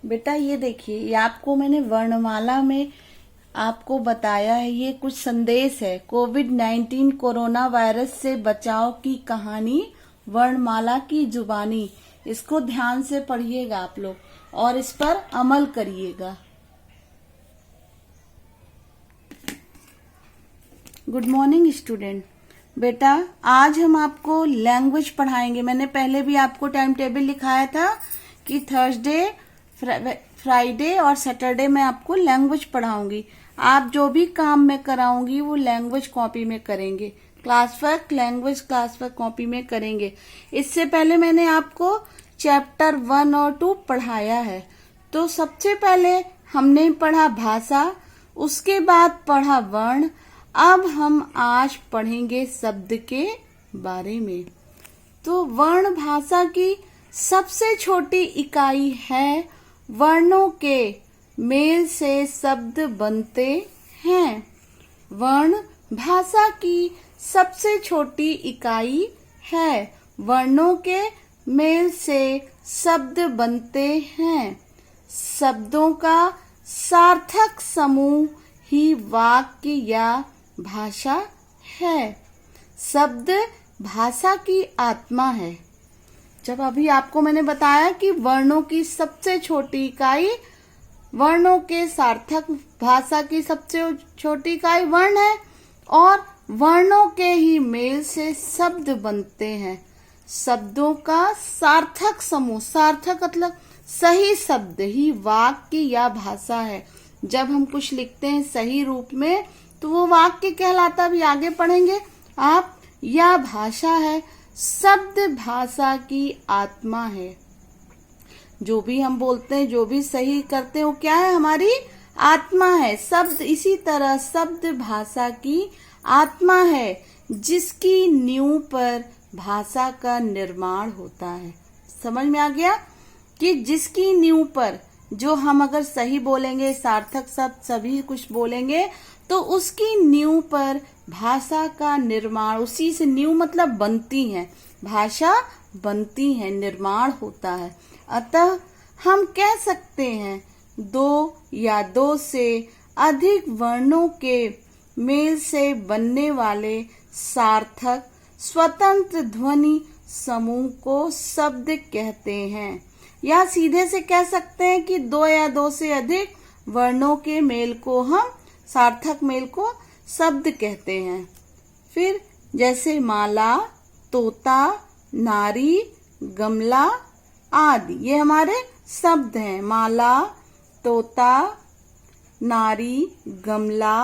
बेटा ये देखिए, ये आपको मैंने वर्णमाला में आपको बताया है। ये कुछ संदेश है। कोविड-19 कोरोना वायरस से बचाव की कहानी, वर्णमाला की जुबानी। इसको ध्यान से पढ़िएगा आप लोग और इस पर अमल करिएगा। Good morning student. बेटा आज हम आपको लैंग्वेज पढ़ाएंगे। मैंने पहले भी आपको टाइम टेबल लिखाया था कि थर्सडे, फ्राइडे और सैटरडे में आपको लैंग्वेज पढ़ाऊंगी। आप जो भी काम मैं कराऊंगी वो लैंग्वेज कॉपी में करेंगे। Class work language class work copy में करेंगे। इससे पहले मैंने आपको चैप्टर 1 और 2 पढ़ाया है। तो सबसे पहले हमने पढ़ा भाषा, उसके बाद पढ़ा वर्ण। अब हम आज पढ़ेंगे शब्द के बारे में। तो वर्ण भाषा की सबसे छोटी इकाई है। वर्णों के मेल से शब्द बनते हैं। वर्ण भाषा की सबसे छोटी इकाई है। वर्णों के मेल से शब्द बनते हैं। शब्दों का सार्थक समूह ही वाक्य या भाषा है। शब्द भाषा की आत्मा है। जब अभी आपको मैंने बताया कि वर्णों की सबसे छोटी इकाई, वर्णों के सार्थक भाषा की सबसे छोटी इकाई वर्ण है और वर्णों के ही मेल से शब्द बनते हैं। शब्दों का सार्थक समूह, सार्थक मतलब सही शब्द ही वाक्य या भाषा है। जब हम कुछ लिखते हैं सही रूप में तो वो वाक्य कहलाता है। अभी आगे पढ़ेंगे आप। या भाषा है। शब्द भाषा की आत्मा है। जो भी हम बोलते हैं, जो भी सही करते हैं, वो क्या है? हमारी आत्मा है। शब्द इसी तरह शब्द भाषा की आत्मा है, जिसकी नींव पर भाषा का निर्माण होता है। समझ में आ गया कि जिसकी नींव पर, जो हम अगर सही बोलेंगे, सार्थक शब्द सभी कुछ बोलेंगे, तो उसकी नींव पर भाषा का निर्माण, उसी से नींव मतलब बनती है, भाषा बनती है, निर्माण होता है। अतः हम कह सकते हैं दो या दो से अधिक वर्णों के मेल से बनने वाले सार्थक स्वतंत्र ध्वनि समूह को शब्द कहते हैं। या सीधे से कह सकते हैं कि दो या दो से अधिक वर्णों के मेल को हम, सार्थक मेल को शब्द कहते हैं। फिर जैसे माला, तोता, नारी, गमला आदि, ये हमारे शब्द हैं। माला, तोता, नारी, गमला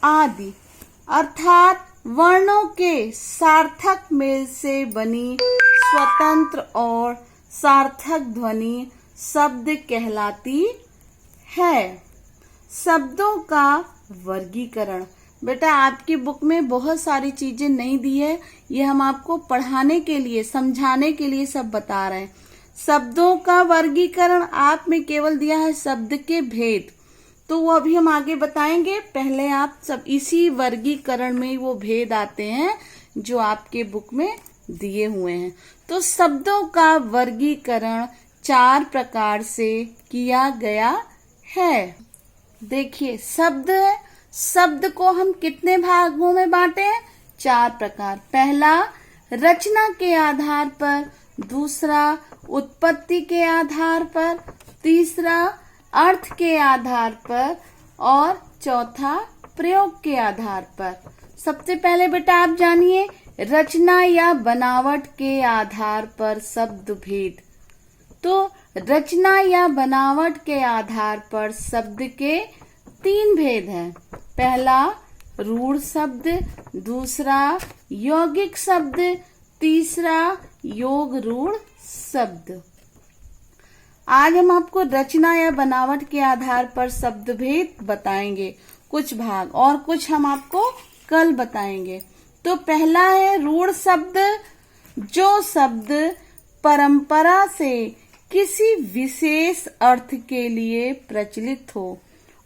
आदि। अर्थात वर्णों के सार्थक मेल से बनी स्वतंत्र और सार्थक ध्वनि शब्द कहलाती है। शब्दों का वर्गीकरण। बेटा आपकी बुक में बहुत सारी चीजें नहीं दी है, ये हम आपको पढ़ाने के लिए, समझाने के लिए सब बता रहे हैं। शब्दों का वर्गीकरण आप में केवल दिया है शब्द के भेद, तो वो अभी हम आगे बताएंगे। पहले आप सब इसी वर्गीकरण में वो भेद आते हैं जो आपके बुक में दिए हुए हैं। तो शब्दों का वर्गीकरण 4 प्रकार से किया गया है। देखिए शब्द है, शब्द को हम कितने भागों में बांटे हैं? 4 प्रकार। पहला रचना के आधार पर, दूसरा उत्पत्ति के आधार पर, तीसरा अर्थ के आधार पर और चौथा प्रयोग के आधार पर। सबसे पहले बेटा आप जानिए रचना या बनावट के आधार पर शब्द भेद। तो रचना या बनावट के आधार पर शब्द के 3 भेद हैं। पहला रूढ़ शब्द, दूसरा यौगिक शब्द, तीसरा योग रूढ़ शब्द। आज हम आपको रचना या बनावट के आधार पर शब्द भेद बताएंगे, कुछ भाग, और कुछ हम आपको कल बताएंगे। तो पहला है रूढ़ शब्द। जो शब्द परंपरा से किसी विशेष अर्थ के लिए प्रचलित हो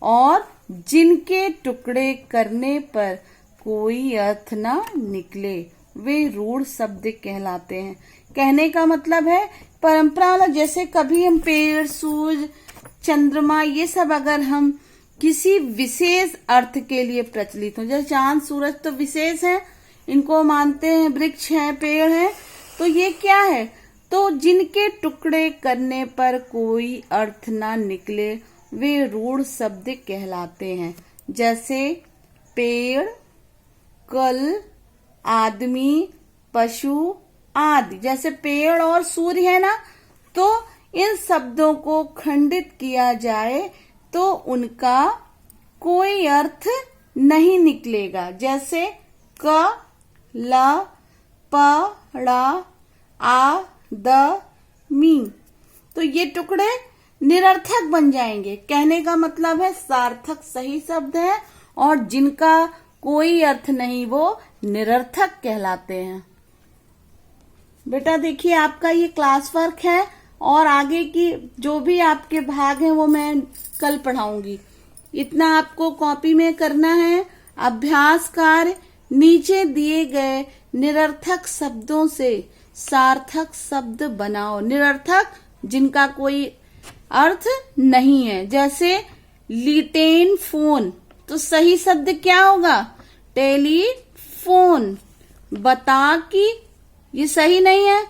और जिनके टुकड़े करने पर कोई अर्थ ना निकले, वे रूढ़ शब्द कहलाते हैं। कहने का मतलब है परंपरा, जैसे कभी हम पेड़, सूरज, चंद्रमा, ये सब अगर हम किसी विशेष अर्थ के लिए प्रचलित हो, जैसे चांद सूरज तो विशेष है, इनको मानते हैं, वृक्ष है, पेड़ है, तो ये क्या है, तो जिनके टुकड़े करने पर कोई अर्थ ना निकले वे रूढ़ शब्द कहलाते हैं। जैसे पेड़, कल, आदमी, पशु आदि। जैसे पेड़ और सूर्य है ना, तो इन शब्दों को खंडित किया जाए तो उनका कोई अर्थ नहीं निकलेगा। जैसे क, ल, प, ड़, आ, द, मी, तो ये टुकड़े निरर्थक बन जाएंगे। कहने का मतलब है सार्थक सही शब्द है और जिनका कोई अर्थ नहीं वो निरर्थक कहलाते हैं। बेटा देखिए, आपका ये क्लास वर्क है और आगे की जो भी आपके भाग हैं वो मैं कल पढ़ाऊंगी। इतना आपको कॉपी में करना है। अभ्यास कार्य, नीचे दिए गए निरर्थक शब्दों से सार्थक शब्द बनाओ। निरर्थक जिनका कोई अर्थ नहीं है। जैसे लिटेन फोन, तो सही शब्द क्या होगा, टेलीफोन। बता कि, ये सही नहीं है,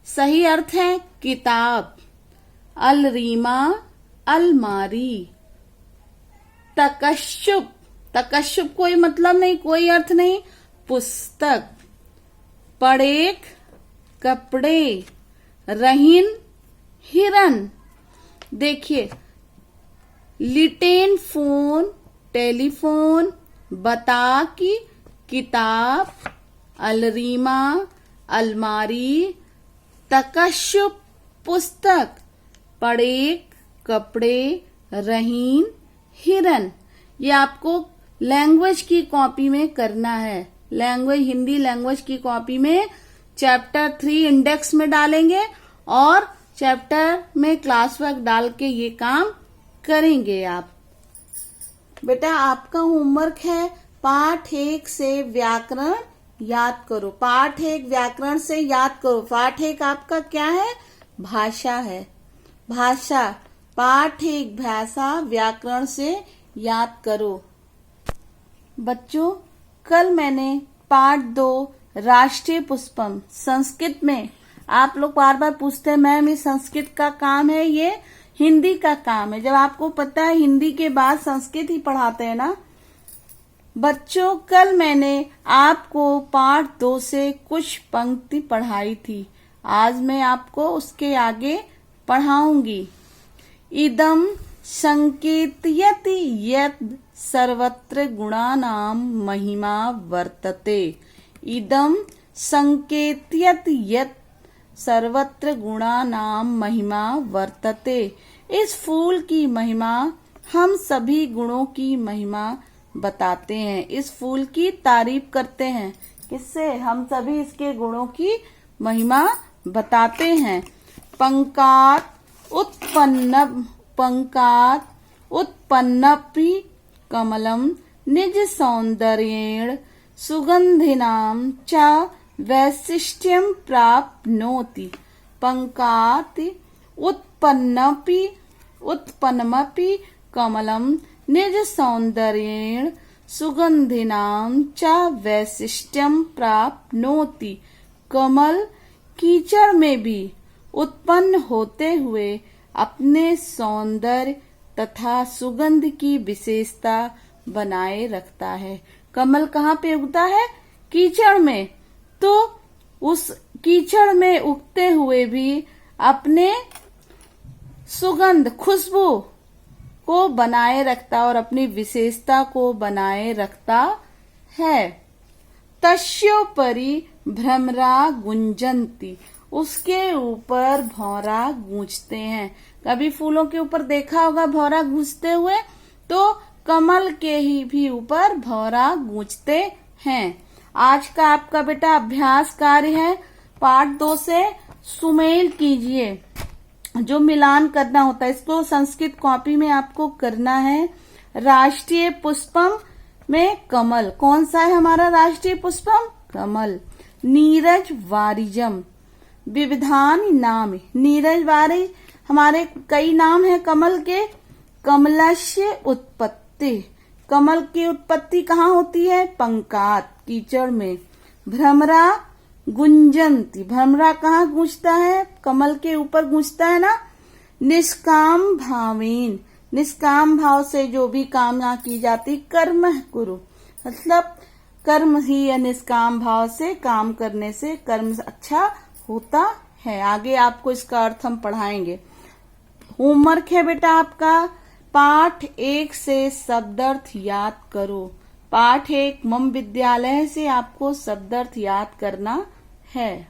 सही अर्थ है किताब। अलरीमा, अलमारी। तकश्शुप, तकश्शुप कोई मतलब नहीं, कोई अर्थ नहीं, पुस्तक। पड़ेक, कपड़े। रहीन, हिरन। देखिए, लिटेन फोन, टेलीफोन। बता की, किताब। अलरीमा, अलमारी। तकश्शुप, पुस्तक। पड़ेक, कपड़े। रहीन, हिरन। ये आपको लैंग्वेज की कॉपी में करना है। लैंग्वेज, हिंदी लैंग्वेज की कॉपी में चैप्टर 3 इंडेक्स में डालेंगे और चैप्टर में क्लास वर्क डाल के ये काम करेंगे आप। बेटा आपका होमवर्क है पाठ 1 से व्याकरण याद करो। पाठ 1 व्याकरण से याद करो। पाठ 1 आपका क्या है, भाषा है। भाषा, पाठ 1 भाषा व्याकरण से याद करो। बच्चों कल मैंने पाठ 2 राष्ट्रीय पुष्पम संस्कृत में, आप लोग बार बार पूछते हैं मैम ये संस्कृत का काम है, ये हिंदी का काम है। जब आपको पता है हिंदी के बाद संस्कृत ही पढ़ाते हैं ना। बच्चों कल मैंने आपको पाठ 2 से कुछ पंक्ति पढ़ाई थी, आज मैं आपको उसके आगे पढ़ाऊंगी। इदम संकेतयति यत् सर्वत्र गुणानां महिमा वर्तते। इदम संकेतयति यत् सर्वत्र गुणानां महिमा वर्तते। इस फूल की महिमा हम सभी गुणों की महिमा बताते हैं। इस फूल की तारीफ करते हैं। किससे? हम सभी इसके गुणों की महिमा बताते हैं। पंकात उत्पन्नपि कमलम निज सौंदर्येण सुगंधिनां च वैशिष्ट्यं प्राप्नोति। पंकात उत्पन्नमपि कमलम निज सौंदर्येण सुगंधिनां च वैशिष्ट्यं प्राप्नोति। कमल कीचड़ में भी उत्पन्न होते हुए अपने सौंदर्य तथा सुगंध की विशेषता बनाए रखता है। कमल कहाँ पे उगता है? कीचड़ में। तो उस कीचड़ में उगते हुए भी अपने सुगंध, खुशबू को बनाए रखता और अपनी विशेषता को बनाए रखता है। तस्योपरि भ्रमरा गुंजन्ति, उसके ऊपर भौरा गूंजते हैं। कभी फूलों के ऊपर देखा होगा भौरा गूंजते हुए, तो कमल के ही भी ऊपर भौरा गूंजते हैं। आज का आपका बेटा अभ्यास कार्य है पाठ 2 से सुमेल कीजिए। जो मिलान करना होता है इसको संस्कृत कॉपी में आपको करना है। राष्ट्रीय पुष्पम में कमल, कौन सा है हमारा राष्ट्रीय पुष्पम? कमल। नीरज वारिजम, विविधान नाम। नीरज वारिज हमारे कई नाम है कमल के। कमलस्य उत्पत्ति, कमल की उत्पत्ति कहाँ होती है? पंकात, कीचड़ में। भ्रमरा गुंजंती, भ्रमरा कहाँ गूंजता है? कमल के ऊपर गूंजता है ना। निष्काम भावेन, निष्काम भाव से जो भी कामना की जाती, कर्म कुरु, मतलब कर्म ही या निष्काम भाव से काम करने से कर्म अच्छा होता है। आगे आपको इसका अर्थ हम पढ़ाएंगे। होमवर्क है बेटा आपका, पाठ 1 से शब्दार्थ याद करो। पाठ 1 मम विद्यालय से आपको शब्दार्थ याद करना है।